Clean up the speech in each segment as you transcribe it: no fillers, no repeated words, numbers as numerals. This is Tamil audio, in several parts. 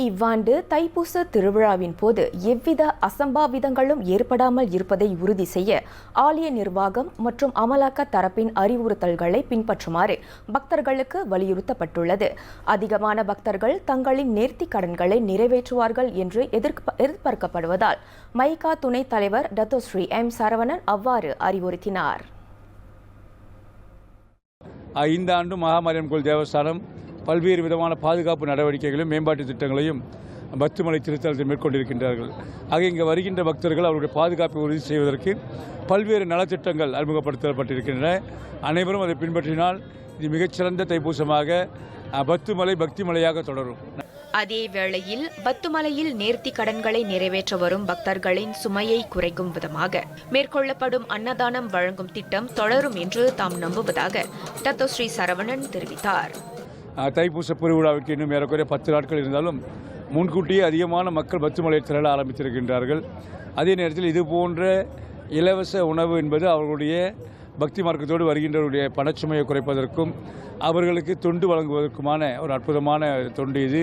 இவ்வாண்டு தைப்பூச திருவிழாவின் போது எவ்வித அசம்பாவிதங்களும் ஏற்படாமல் இருப்பதை உறுதி செய்ய ஆலய நிர்வாகம் மற்றும் அமலாக்க தரப்பின் அறிவுறுத்தல்களை பின்பற்றுமாறு பக்தர்களுக்கு வலியுறுத்தப்பட்டுள்ளது. அதிகமான பக்தர்கள் தங்களின் நேர்த்திக் கடன்களை நிறைவேற்றுவார்கள் என்று எதிர்பார்க்கப்படுவதால் மைகா துணைத் தலைவர் டத்தோஸ்ரீ எம் சரவணன் அவ்வாறு அறிவுறுத்தினார். இந்த ஆண்டு மகாமாரியம்மன் கோயில் தேவஸ்தானம் பல்வேறு விதமான பாதுகாப்பு நடவடிக்கைகளையும் மேம்பாட்டு திட்டங்களையும் பத்துமலை திருத்தலத்தில் மேற்கொண்டிருக்கின்றார்கள். ஆக இங்கே வருகின்ற பக்தர்கள் அவருடைய பாதுகாப்பை உறுதி செய்வதற்கு பல்வேறு நலத்திட்டங்கள் அறிமுகப்படுத்தப்பட்டிருக்கின்றன. அனைவரும் அதை பின்பற்றினால் இது மிகச்சிறந்த தைப்பூசமாக பத்துமலை பக்திமலையாக தொடரும். அதே வேளையில் பத்துமலையில் நேர்த்தி கடன்களை நிறைவேற்ற வரும் பக்தர்களின் சுமையை குறைக்கும் விதமாக மேற்கொள்ளப்படும் அன்னதானம் வழங்கும் திட்டம் தொடரும் என்று தாம் நம்புவதாக டத்தோஸ்ரீ சரவணன் தெரிவித்தார். தைப்பூச பெருவிழாவுக்கு இன்னும் ஏறக்குறைய 10 நாட்கள் இருந்தாலும் முன்கூட்டியே அதிகமான மக்கள் பத்துமலை திரள ஆரம்பித்திருக்கின்றார்கள். அதே நேரத்தில் இது போன்ற இலவச உணவு என்பது அவர்களுடைய பக்தி மார்க்கத்தோடு வருகின்றவருடைய பணச்சுமையை குறைப்பதற்கும் அவர்களுக்கு தொண்டு வழங்குவதற்குமான ஒரு அற்புதமான தொண்டு இது.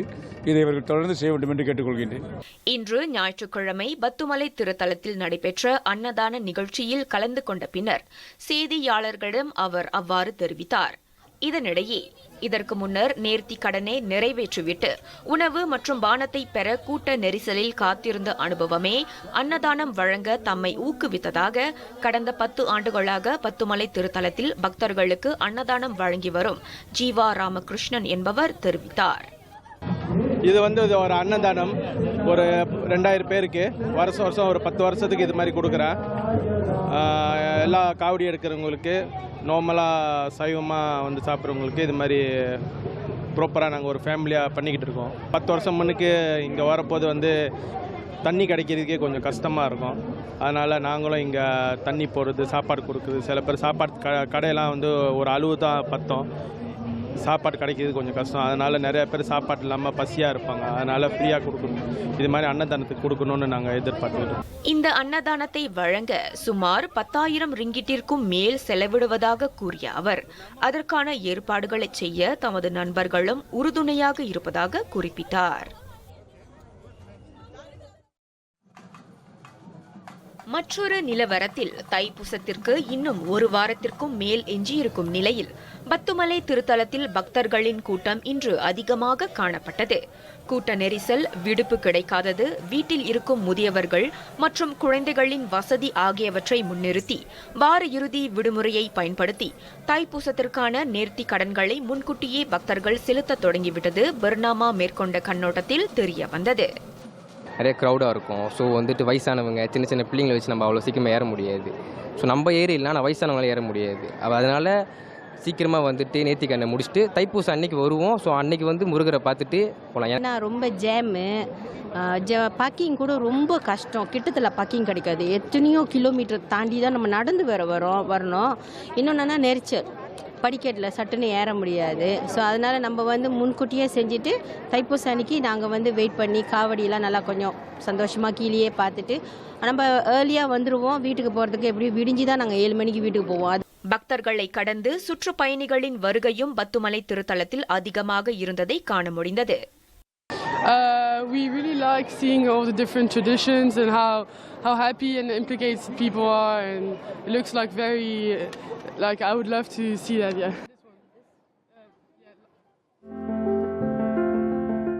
இதை இவர்கள் தொடர்ந்து செய்ய வேண்டும் என்று கேட்டுக்கொள்கின்றேன். இன்று ஞாயிற்றுக்கிழமை பத்துமலை திருத்தலத்தில் நடைபெற்ற அன்னதான நிகழ்ச்சியில் கலந்து கொண்ட பின்னர் செய்தியாளர்களிடம் அவர் அவ்வாறு தெரிவித்தார். இதனிடையே இதற்கு முன்னர் நேர்த்தி கடனை நிறைவேற்றிவிட்டு உணவு மற்றும் பானத்தை பெற கூட்ட நெரிசலில் காத்திருந்த அனுபவமே அன்னதானம் வழங்க தம்மை ஊக்குவித்ததாக கடந்த 10 ஆண்டுகளாக பத்துமலை திருத்தலத்தில் பக்தர்களுக்கு அன்னதானம் வழங்கி வரும் ஜீவா ராமகிருஷ்ணன் என்பவர் தெரிவித்தார். இது ஒரு அன்னதானம் ஒரு 2000 பேருக்கு வருஷம் ஒரு 10 வருஷத்துக்கு இது மாதிரி கொடுக்குறேன். எல்லா காவடி எடுக்கிறவங்களுக்கு நார்மலாக சைவமாக சாப்பிட்றவங்களுக்கு இது மாதிரி ப்ராப்பராக நாங்கள் ஒரு ஃபேமிலியாக பண்ணிக்கிட்டு இருக்கோம். 10 வருஷம் முன்னுக்கு இங்கே வரப்போது தண்ணி கிடைக்கிறதுக்கே கொஞ்சம் கஷ்டமாக இருக்கும். அதனால் நாங்களும் இங்கே தண்ணி போடுறது, சாப்பாடு கொடுக்குறது, சில பேர் சாப்பாடு கடையெல்லாம் ஒரு அளவு தான் பத்தம், சாப்பாடு கிடைக்கிறது கொஞ்சம் கஷ்டம். அதனால் நிறைய பேர் சாப்பாடு இல்லாமல் பசியாக இருப்பாங்க. அதனால் ஃப்ரீயாக கொடுக்கணும், இது மாதிரி அன்னதானத்துக்கு கொடுக்கணும்னு நாங்கள் எதிர்பார்த்துக்கிறோம். இந்த அன்னதானத்தை வழங்க சுமார் 10,000 ரிங்கிட்டிற்கும் மேல் செலவிடுவதாக கூறிய அவர் அதற்கான ஏற்பாடுகளை செய்ய தமது நண்பர்களும் உறுதுணையாக இருப்பதாக குறிப்பிட்டார். மற்றொரு நிலவரத்தில் தைப்பூசத்திற்கு இன்னும் 1 வாரத்திற்கும் மேல் எஞ்சியிருக்கும் நிலையில் பத்துமலை திருத்தலத்தில் பக்தர்களின் கூட்டம் இன்று அதிகமாக காணப்பட்டது. கூட்ட நெரிசல், விடுப்பு கிடைக்காதது, வீட்டில் இருக்கும் முதியவர்கள் மற்றும் குழந்தைகளின் வசதி ஆகியவற்றை முன்னிறுத்தி வார இறுதி விடுமுறையை பயன்படுத்தி தைப்பூசத்திற்கான நேர்த்தி கடன்களை முன்கூட்டியே பக்தர்கள் செலுத்த தொடங்கிவிட்டது பர்னாமா மேற்கொண்ட கண்ணோட்டத்தில் தெரிய வந்தது. நிறைய க்ரௌடாக இருக்கும். ஸோ வயசானவங்க, சின்ன சின்ன பிள்ளைங்களை வச்சு நம்ம அவ்வளோ சீக்கிரமாக ஏற முடியாது. ஸோ நம்ம ஏறிடலாம், ஆனால் வயசானவங்களாம் ஏற முடியாது. அதனால் சீக்கிரமாக நேர்த்தி கண்ணை முடிச்சுட்டு தைப்பூசம் அன்னைக்கு வருவோம். ஸோ அன்னைக்கு முருகரை பார்த்துட்டு போகலாம். ஏன்னா ரொம்ப ஜேமு, பார்க்கிங் கூட ரொம்ப கஷ்டம். கிட்டத்தில் பார்க்கிங் கிடைக்காது. எத்தனையோ கிலோமீட்டர் தாண்டி தான் நம்ம நடந்து வரணும். இன்னொன்னா நெரிச்சல், படிக்கட்டில் சட்டுன்னு ஏற முடியாது. ஸோ அதனால் நம்ம முன்கூட்டியே செஞ்சுட்டு தைப்பூசம் அன்னைக்கு நாங்கள் வெயிட் பண்ணி காவடியெல்லாம் நல்லா கொஞ்சம் சந்தோஷமாக கீழே பார்த்துட்டு நம்ம ஏர்லியாக வந்துடுவோம். வீட்டுக்கு போகிறதுக்கு எப்படியும் விடிஞ்சு தான் நாங்கள் 7 மணிக்கு வீட்டுக்கு போவோம். பக்தர்களை கடந்து சுற்றுப்பயணிகளின் வருகையும் பத்துமலை திருத்தலத்தில் அதிகமாக இருந்ததை காண முடிந்தது. We really like seeing all the different traditions and how happy and implicated people are, and it looks like I would love to see that, yeah.